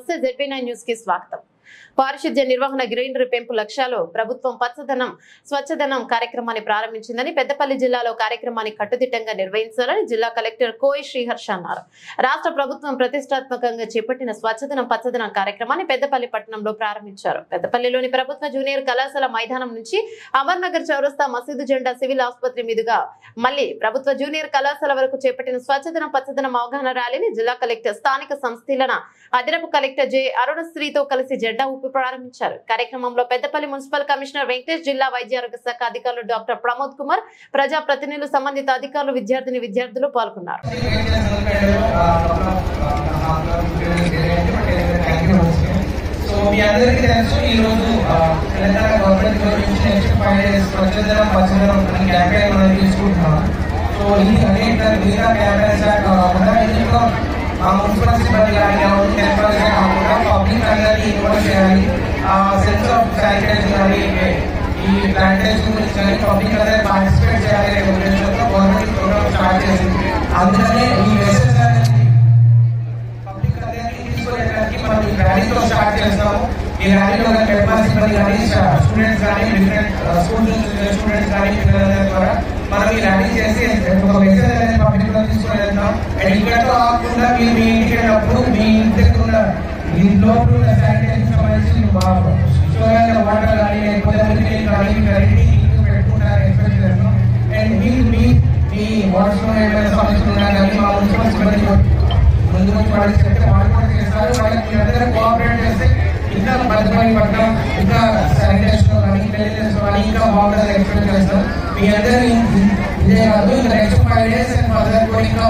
నమస్తే ZB9 news కి స్వాగతం. పారిశుద్ధ్య నిర్వహణ గ్రీనరీ పెంపు లక్ష్యాలు ప్రభుత్వం పచ్చదనం స్వచ్ఛదనం కార్యక్రమాన్ని ప్రారంభించిందని పెద్దపల్లి జిల్లాలో కార్యక్రమాన్ని కట్టుదిట్టంగా నిర్వహించాలని జిల్లా కలెక్టర్ కోయి శ్రీహర్ష అన్నారు. రాష్ట్ర ప్రభుత్వం ప్రతిష్టాత్మకంగా చేపట్టిన స్వచ్ఛదనం పచ్చదనం కార్యక్రమాన్ని పెద్దపల్లి పట్టణంలో ప్రారంభించారు. పెద్దపల్లిలోని ప్రభుత్వ జూనియర్ కళాశాల మైదానం నుంచి అమర్నగర్ చౌరస్తా మసీదు జెండా సివిల్ ఆసుపత్రి మీదుగా మళ్లీ ప్రభుత్వ జూనియర్ కళాశాల వరకు చేపట్టిన స్వచ్ఛదనం పచ్చదనం అవగాహన ర్యాలీని జిల్లా కలెక్టర్ స్థానిక సంస్థల అదనపు కలెక్టర్ జె అరుణశ్రీతో కలిసి జెండా ఊపి ప్రారంభించారు. కార్యక్రమంలో పెద్దపల్లి మున్సిపల్ కమిషనర్ వెంకటేష్, జిల్లా వైద్య ఆరోగ్య శాఖ అధికారులు డాక్టర్ ప్రమోద్ కుమార్, ప్రజా ప్రతినిధులు, సంబంధిత అధికారులు, విద్యార్థులు పాల్గొన్నారు. మున్సిపల్ సిబ్బంది పబ్లిక్ అందరినీ ఇన్వాల్వ్ చేయాలి. సెన్స్ ఆఫ్ శానిటైజేషన్ కానీ ఈ ప్లాంటేషన్ గురించి కానీ పబ్లిక్ అందరూ పార్టిసిపేట్ చేయాలి అనే ఉద్దేశంతో గవర్నమెంట్ ప్రోగ్రామ్ స్టార్ట్ చేసింది. అందుకనే ఈ మెసేజ్ అనేది పబ్లిక్ అందరినీ తీసుకునేటానికి మనం ఈ ర్యాలీతో స్టార్ట్ చేస్తాము. ఈ ర్యాలీలో పెద్దపల్లి సిబ్బంది కానీ స్టూడెంట్స్ కానీ డిఫరెంట్ స్కూల్ స్టూడెంట్స్ కానీ పిల్లలందరి ద్వారా మనం ఈ ర్యాలీ చేసి ఒక మెసేజ్ అనేది పబ్లిక్ లో తీసుకుని వెళ్తాం. అండ్ ఇక్కడతో కాకుండా మీరు మీ ఇంటికి వెళ్ళినప్పుడు మీ ఇంటికి ఉన్న ఈ లోపల ఉన్న శానిటైజేషన్ సంబంధించి వాటర్ కానీ లేకపోతే పెట్టుకుంటారని ఎక్స్పెక్ట్ చేస్తాం. అండ్ మీరు మీ వాట్స్లో ఏమైనా సమస్యలు ఉన్నా కానీ మా మున్సిపల్ సిబ్బంది ముందు వచ్చి వాళ్ళకి చెప్తే వాళ్ళు కూడా చేస్తారు. వాళ్ళకి మీ అందరూ కోఆపరేట్ చేస్తే ఇంకా భద్రపడి పట్టడం, ఇంకా శానిటైజేషన్ కానీ క్లీన్లెస్ కానీ ఇంకా బాగుంటుందని ఎక్స్పెక్ట్ చేస్తాం. మీ అందరూ ఇదే కాదు, ఇంకా నెక్స్ట్ 5 days అండ్ ఫర్దర్ కూడా ఇంకా